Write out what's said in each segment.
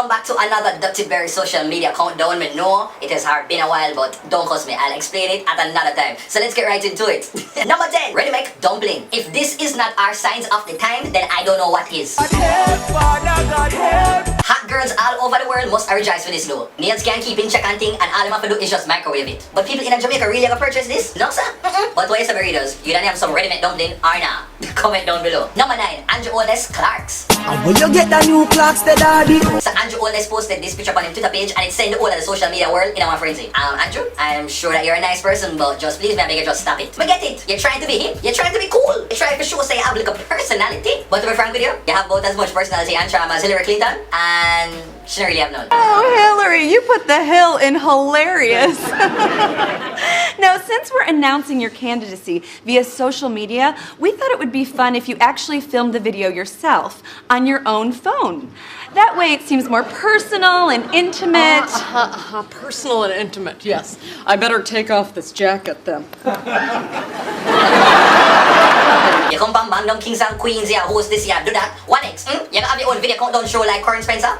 welcome back to another Dirty Berry social media countdown. Me know it has been a while, but don't cuss me. I'll explain it at another time. So let's get right into it. Number 10, ready make dumpling. If this is not our signs of the time, then I don't know what is. Hot girls all over the world must rejoice with this though. Nails can't keep in check and thing, and all them have to do is just microwave it. But people in Jamaica really ever purchase this? No sir. But what is the burritos? You don't have some ready-made dumpling or nah? Comment down below. Number 9, AndrewClarks. And when you get the new clocks, the daddy. So Andrew always posted this picture on his Twitter page and it sent the whole of the social media world in our frenzy. Andrew, I'm sure that you're a nice person, but just please, maybe just stop it. We get it. You're trying to be hip. You're trying to be cool. You're trying to show say you have like a personality. But to be frank with you, you have about as much personality and charm as Hillary Clinton, and she don't really have none. Oh, Hillary, you put the hill in hilarious. Now, since we're announcing your candidacy via social media, we thought it would be fun if you actually filmed the video yourself on your own phone. That way it seems more personal and intimate. Personal and intimate, yes. I better take off this jacket then. You come from Bandung Kings and Queens here, host this year, do that. What next? You gonna have your own video countdown show like Corin Spencer?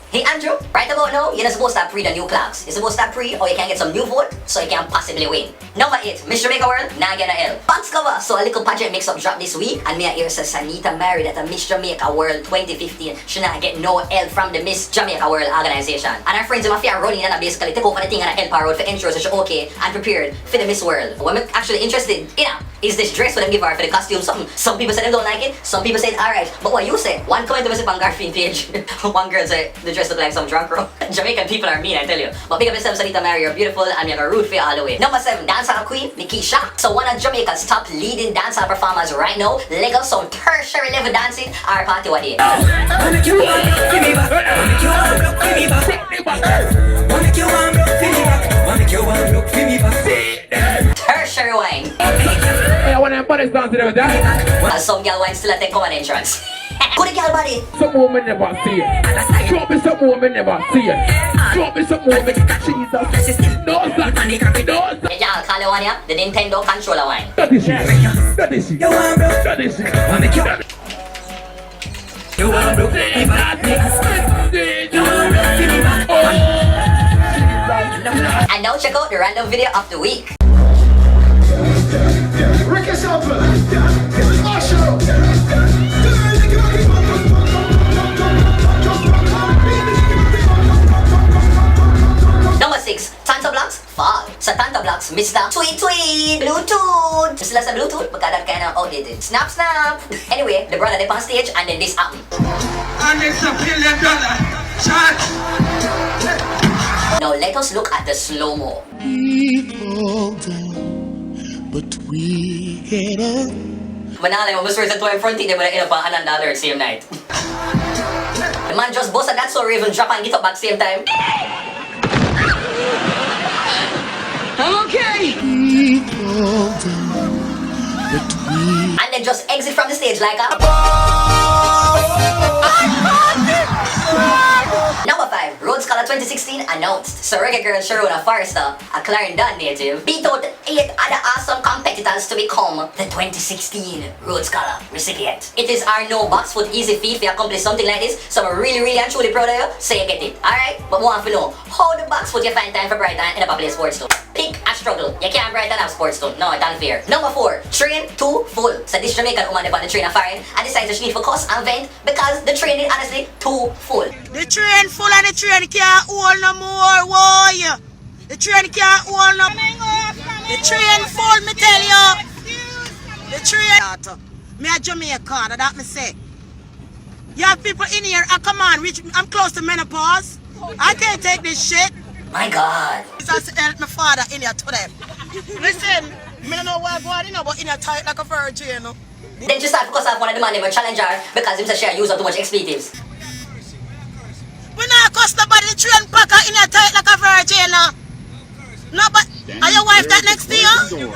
Hey Andrew, right about now, you're not supposed to pre the new clocks. You're supposed to pre or you can get some new vote so you can possibly win. Number 8, MissJAWorldDrama, nah get a L. Box cover, so a little pageant mix-up drop this week, and me here says Sanita married at a MissJAWorldDrama 2015. She not get no L from the MissJAWorldDrama organization. And her friends in my fear running and basically take over the thing and help her out for intro so she's okay and prepared for the Miss World. What I'm actually interested in is this dress what them give her for the costume something. Some people say they don't like it, some people say it's alright. But what you say? One comment to me on Garfield page. One girl said the dress look like some drunk girl. Jamaican people are mean, I tell you. But big up yourself, Sanita Mary, you're beautiful and you're gonna root for you all the way. Number 7, dancehall queen, Nikisha. So one of Jamaica's top leading dancehall performers right now, Lego some tertiary level dancing, our party what day. Tertiary wine. I want everybody dancing with that. And some girl wine still at the common entrance. Good girl body. Some woman never see it. Drop me some woman never see it. Drop me some woman. Jesus. No, no. Y'all call it one here, the Nintendo controller wine. That is it. That is it. That is it. You want to And now check out the random video of the week. Ricky Sample, Usher. Number 6, Tanta Blocks, fall. So Tanta Blocks, Mr. Tweet Tweet, Bluetooth. Mr. Lasa Bluetooth, because that kind of outdated. Snap Snap. Anyway, the brother they on stage and then this happened. And it's $1 billion shot. Now let us look at the slow-mo. We fall down, but we get up. Manalay mo, mas versa to in front, hindi mo na inapa another same night. The man just busted that so Raven drop and get up back same time. I'm okay! We fall down, but we... And then just exit from the stage like a... Number 5, Rhodes Scholar 2016 announced. So reggae girl Sharona Forrester, a Clarendon native, beat out 8 other awesome competitors to become the 2016 Rhodes Scholar recipient. It is our no box foot easy feat to accomplish something like this, so I'm really and truly proud of you, so you get it. Alright, but want to know, how the box foot you find time for Brighton in a play sports too? Pick a struggle. You can't Brighton have sports too. No, it's unfair. Number 4, train too full. So this Jamaican woman on the train of foreign and decides she need for cuss and vent because the train is honestly too full. The train full and the train can't hold no more, why? The train can't hold no more. The train full, me tell you. The train. Me a Jamaican, that me say. You have people in here, come on, I'm close to menopause. I can't take this shit. My God. This help my father in here today. Listen, me don't know why God, but in here tight like a virgin, you know. Then she start because of one of the man named Challenger because him say she use up too much expletives. We not cost nobody the train packer in here tight like a virgin, no, but are your wife that next to you?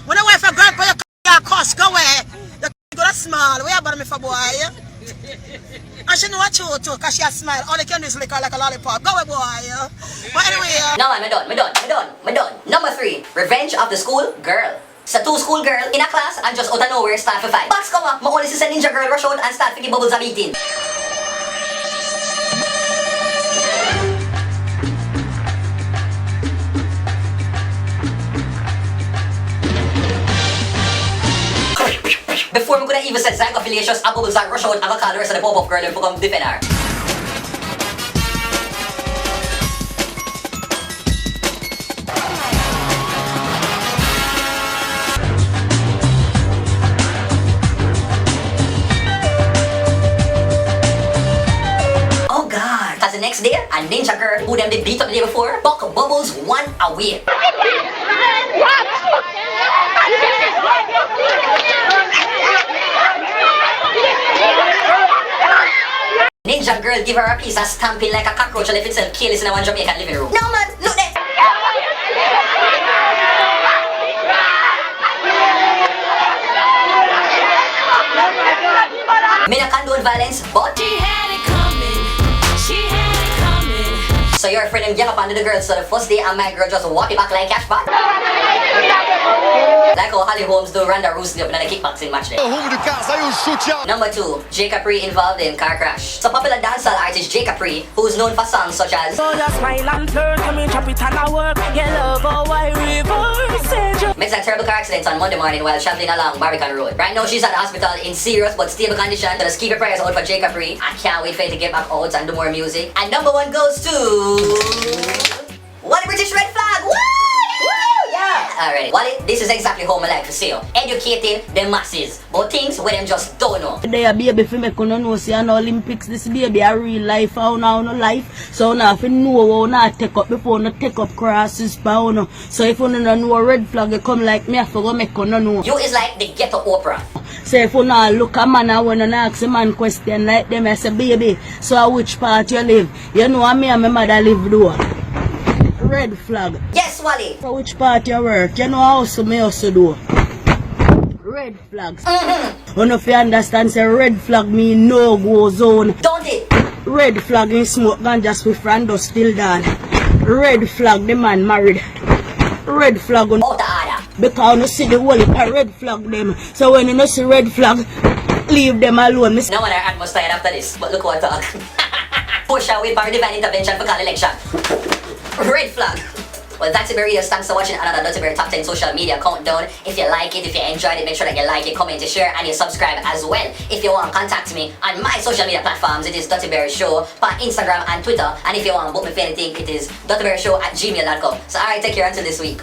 When a wife a girl for your cost, go away. The go small, where about me for boy? And she know what you too, cause she a smile. All they can do is lick her like a lollipop. Go away, boy. But anyway. No man, me done. Number 3, Revenge of the School Girl. So 2 school girls in a class and just out of nowhere start for fight. Box cover, my only sister ninja girl rush out and start to give bubbles a beating. Before me could have even said Zangophiliacious, I bubbles that rush out and I call the rest of the pop-up girl and come defend her. Oh God! Cause the next day, a ninja girl who them did beat up the day before, buck bubbles one away. Ninja girl give her a piece of stamping like a cockroach and left itself careless in a one Jamaican living room. No man, look there! Me not condone violence, but She had it coming. She had it coming. so your friend him gang up under the girl, so the first day and my girl just walk it back like cash back. Like how Holly Holmes do Ronda Rousey up in the kickboxing match there. Number 2, JCapri involved in CarCrash. So popular dancehall artist JCapri, who's known for songs such as makes a terrible car accident on Monday morning while traveling along Barbican Road. Right now she's at the hospital in serious but stable condition. So let's keep your prayers out for JCapri. I can't wait for her to get back out and do more music. And number 1 goes to WallyBritishRedFlag. Woo! Yeah! Alright, Wally, this is exactly how I like to say you. Educating the masses, but things where them just don't know. They a baby for me couldn't know see an Olympics. This baby a real life, how now no life. So now if you know how not take up before no take up crosses pound. So if you don't know a red flag, you come like me, I forgot me couldn't know. You is like the ghetto Oprah. So if you not look a man and when you ask a man question like them, I say baby, so which part you live? You know me and my mother live though. Red flag. Yes, Wally. For which part you work? You know how so me also do. Red flags. You know if you understand, say red flag mean no go zone. Don't it? Red flag in smoke ganja with friend still done. Red flag the man married. Red flag on Out of order. because you see the whole a red flag them. So when you see red flag, leave them alone. No one are must tired after this, but look what talk. Push away by divine intervention for call election. Red flag. Well, that's it, Barriers. Thanks for watching another Dirty Berry Top 10 social media countdown. If you like it, if you enjoyed it, make sure that you like it, comment, you share, and you subscribe as well. If you want to contact me on my social media platforms, it is Dirty Berry Show on Instagram and Twitter. And if you want to book me for anything, it is dirtyberryshow@gmail.com. So, alright, take care until this week.